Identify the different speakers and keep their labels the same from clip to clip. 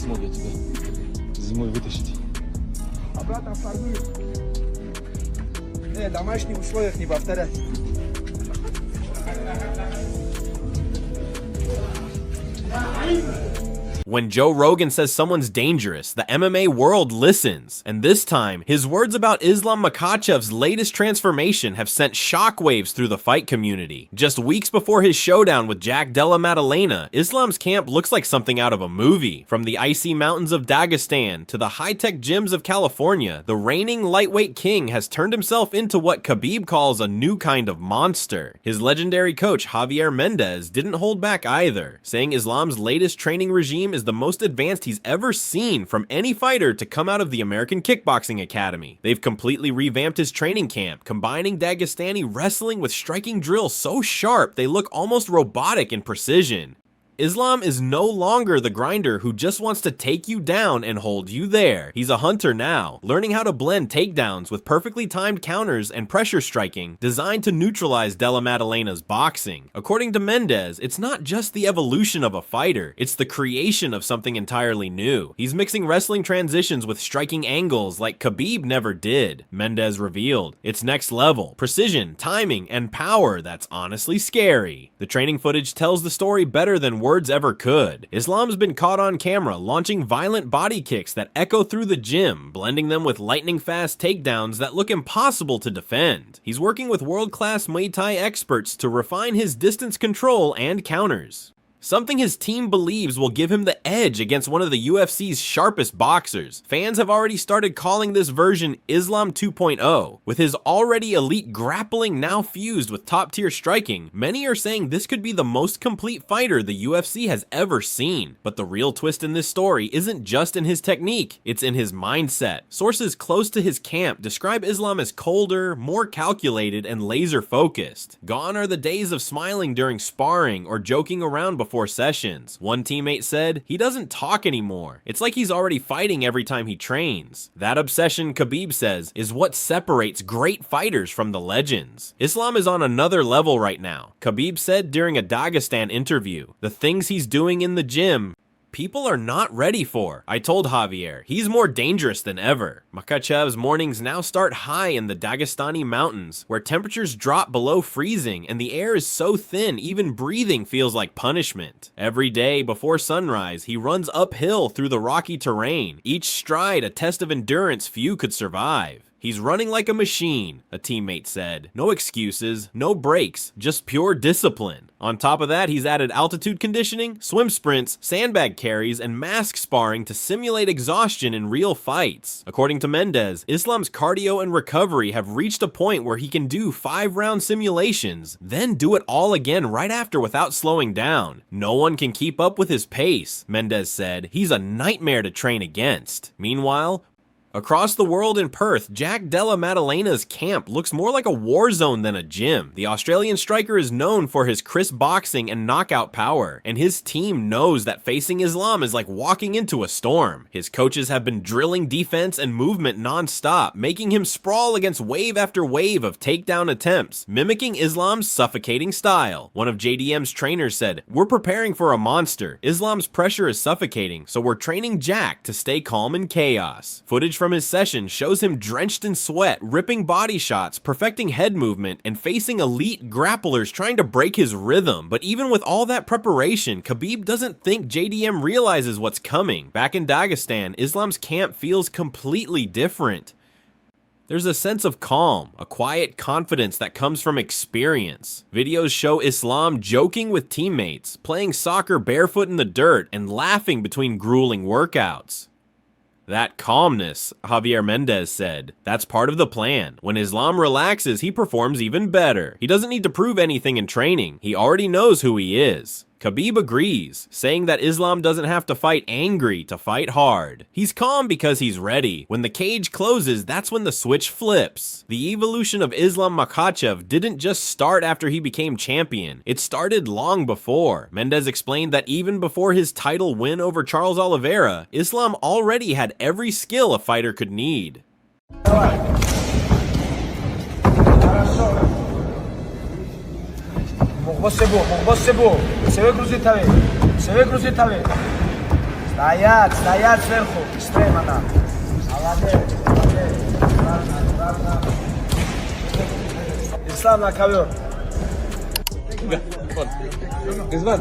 Speaker 1: могę тебе зимой вытащить.
Speaker 2: Обратно в форме. В домашних условиях не повторять.
Speaker 3: When Joe Rogan says someone's dangerous, the MMA world listens. And this time, his words about Islam Makhachev's latest transformation have sent shockwaves through the fight community. Just weeks before his showdown with Jack Della Maddalena, Islam's camp looks like something out of a movie. From the icy mountains of Dagestan to the high-tech gyms of California, the reigning lightweight king has turned himself into what Khabib calls a new kind of monster. His legendary coach Javier Mendez didn't hold back either, saying Islam's latest training regime is the most advanced he's ever seen from any fighter to come out of the American Kickboxing Academy. They've completely revamped his training camp, combining Dagestani wrestling with striking drills so sharp they look almost robotic in precision. Islam is no longer the grinder who just wants to take you down and hold you there. He's a hunter now, learning how to blend takedowns with perfectly timed counters and pressure striking designed to neutralize Della Maddalena's boxing. According to Mendez, it's not just the evolution of a fighter, it's the creation of something entirely new. He's mixing wrestling transitions with striking angles like Khabib never did. Mendez revealed, it's next level, precision, timing, and power that's honestly scary. The training footage tells the story better than words ever could. Islam's been caught on camera launching violent body kicks that echo through the gym, blending them with lightning-fast takedowns that look impossible to defend. He's working with world-class Muay Thai experts to refine his distance control and counters. Something his team believes will give him the edge against one of the UFC's sharpest boxers. Fans have already started calling this version Islam 2.0. With his already elite grappling now fused with top-tier striking, many are saying this could be the most complete fighter the UFC has ever seen. But the real twist in this story isn't just in his technique, it's in his mindset. Sources close to his camp describe Islam as colder, more calculated, and laser-focused. Gone are the days of smiling during sparring or joking around before sessions. One teammate said, he doesn't talk anymore. It's like he's already fighting every time he trains. That obsession, Khabib says, is what separates great fighters from the legends. Islam is on another level right now. Khabib said during a Dagestan interview, the things he's doing in the gym, people are not ready for. I told Javier, he's more dangerous than ever. Makhachev's mornings now start high in the Dagestani mountains, where temperatures drop below freezing and the air is so thin even breathing feels like punishment. Every day before sunrise, he runs uphill through the rocky terrain, each stride a test of endurance few could survive. He's running like a machine, a teammate said. No excuses, no breaks, just pure discipline. On top of that, he's added altitude conditioning, swim sprints, sandbag carries, and mask sparring to simulate exhaustion in real fights. According to Mendez, Islam's cardio and recovery have reached a point where he can do 5-round simulations, then do it all again right after without slowing down. No one can keep up with his pace, Mendez said. He's a nightmare to train against. Meanwhile, across the world in Perth, Jack Della Maddalena's camp looks more like a war zone than a gym. The Australian striker is known for his crisp boxing and knockout power, and his team knows that facing Islam is like walking into a storm. His coaches have been drilling defense and movement non-stop, making him sprawl against wave after wave of takedown attempts, mimicking Islam's suffocating style. One of JDM's trainers said, "We're preparing for a monster. Islam's pressure is suffocating, so we're training Jack to stay calm in chaos." Footage from his session shows him drenched in sweat, ripping body shots, perfecting head movement, and facing elite grapplers trying to break his rhythm. But even with all that preparation, Khabib doesn't think JDM realizes what's coming. Back in Dagestan, Islam's camp feels completely different. There's a sense of calm, a quiet confidence that comes from experience. Videos show Islam joking with teammates, playing soccer barefoot in the dirt, and laughing between grueling workouts. That calmness, Javier Mendez said, that's part of the plan. When Islam relaxes, he performs even better. He doesn't need to prove anything in training. He already knows who he is. Khabib agrees, saying that Islam doesn't have to fight angry to fight hard. He's calm because he's ready. When the cage closes, that's when the switch flips. The evolution of Islam Makhachev didn't just start after he became champion. It started long before. Mendez explained that even before his title win over Charles Oliveira, Islam already had every skill a fighter could need.
Speaker 2: Você é bom, você é bom. Você vai cruzar também. Você vai cruzar também. Стоять сверху, extrema на. Islam Makhachev.
Speaker 1: Islam.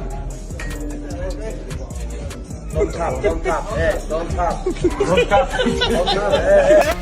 Speaker 2: Don't tap, don't tap, don't tap. Don't tap, don't tap,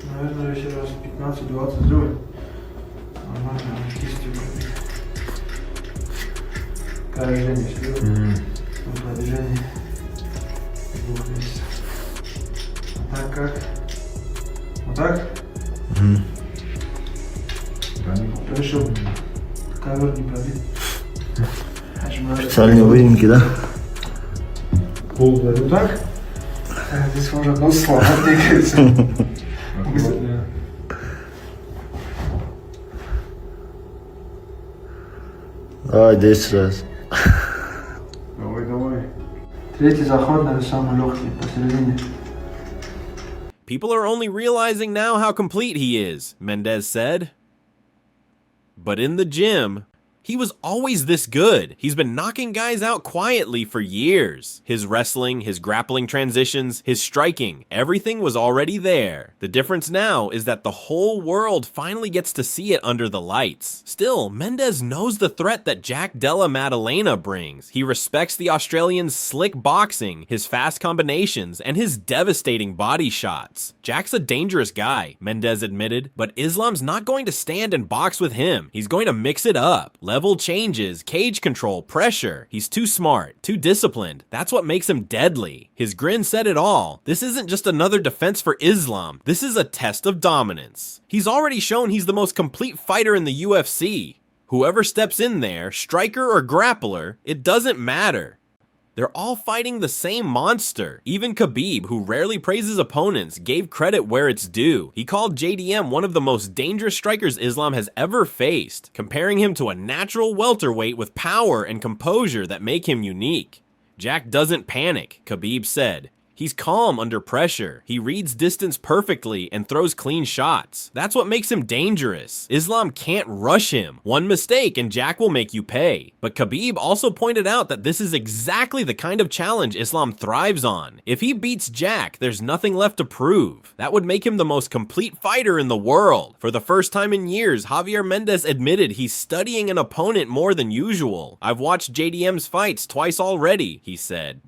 Speaker 4: Наверное, еще раз 15-20 сделать. Нормально, кистью. Какое движение слева. Вот движение. 2 месяцев. А так как? Вот так? Хорошо. Ковер не пробит.
Speaker 5: Специальные выемки, да?
Speaker 4: Пол вот так? Здесь может нос слова двигается.
Speaker 5: Давай 10 раз.
Speaker 4: Давай, давай. Третий заход, наверное, самый легкий, посередине.
Speaker 3: People are only realizing now how complete he is, Mendez said. But in the gym, he was always this good. He's been knocking guys out quietly for years. His wrestling, his grappling transitions, his striking, everything was already there. The difference now is that the whole world finally gets to see it under the lights. Still, Mendez knows the threat that Jack Della Maddalena brings. He respects the Australian's slick boxing, his fast combinations, and his devastating body shots. Jack's a dangerous guy, Mendez admitted, but Islam's not going to stand and box with him. He's going to mix it up. Level changes, cage control, pressure. He's too smart, too disciplined. That's what makes him deadly. His grin said it all. This isn't just another defense for Islam. This is a test of dominance. He's already shown he's the most complete fighter in the UFC. Whoever steps in there, striker or grappler, it doesn't matter. They're all fighting the same monster. Even Khabib, who rarely praises opponents, gave credit where it's due. He called JDM one of the most dangerous strikers Islam has ever faced, comparing him to a natural welterweight with power and composure that make him unique. Jack doesn't panic, Khabib said. He's calm under pressure. He reads distance perfectly and throws clean shots. That's what makes him dangerous. Islam can't rush him. One mistake and Jack will make you pay. But Khabib also pointed out that this is exactly the kind of challenge Islam thrives on. If he beats Jack, there's nothing left to prove. That would make him the most complete fighter in the world. For the first time in years, Javier Mendez admitted he's studying an opponent more than usual. I've watched JDM's fights twice already, he said.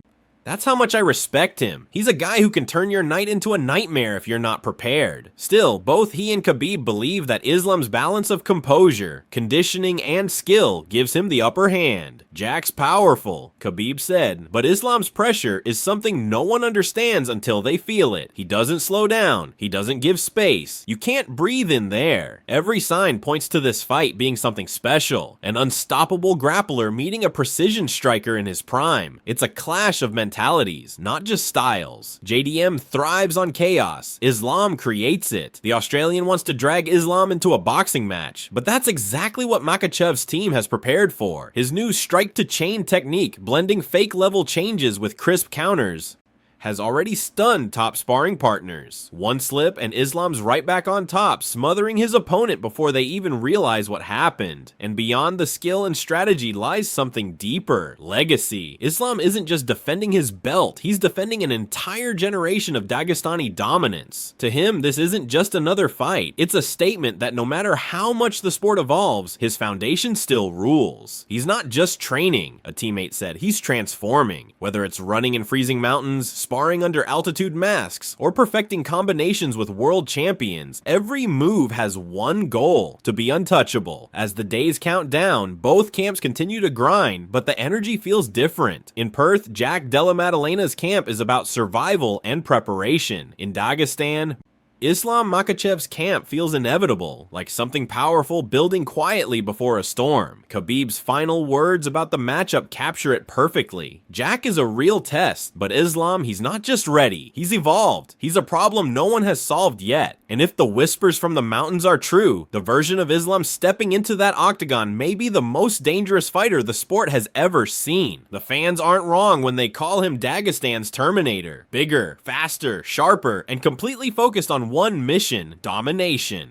Speaker 3: That's how much I respect him. He's a guy who can turn your night into a nightmare if you're not prepared. Still, both he and Khabib believe that Islam's balance of composure, conditioning, and skill gives him the upper hand. Jack's powerful, Khabib said, but Islam's pressure is something no one understands until they feel it. He doesn't slow down. He doesn't give space. You can't breathe in there. Every sign points to this fight being something special. An unstoppable grappler meeting a precision striker in his prime. It's a clash of mentalities, not just styles. JDM thrives on chaos. Islam creates it. The Australian wants to drag Islam into a boxing match, but that's exactly what Makhachev's team has prepared for. His new strike-to-chain technique, blending fake level changes with crisp counters, has already stunned top sparring partners. One slip and Islam's right back on top, smothering his opponent before they even realize what happened. And beyond the skill and strategy lies something deeper: legacy. Islam isn't just defending his belt, he's defending an entire generation of Dagestani dominance. To him, this isn't just another fight. It's a statement that no matter how much the sport evolves, his foundation still rules. He's not just training, a teammate said, he's transforming. Whether it's running in freezing mountains, sparring under altitude masks, or perfecting combinations with world champions, every move has one goal: to be untouchable. As the days count down, both camps continue to grind, but the energy feels different. In Perth, Jack Della Maddalena's camp is about survival and preparation. In Dagestan, Islam Makhachev's camp feels inevitable, like something powerful building quietly before a storm. Khabib's final words about the matchup capture it perfectly. Jack is a real test, but Islam, he's not just ready, he's evolved. He's a problem no one has solved yet. And if the whispers from the mountains are true, the version of Islam stepping into that octagon may be the most dangerous fighter the sport has ever seen. The fans aren't wrong when they call him Dagestan's Terminator. Bigger, faster, sharper, and completely focused on one mission: domination.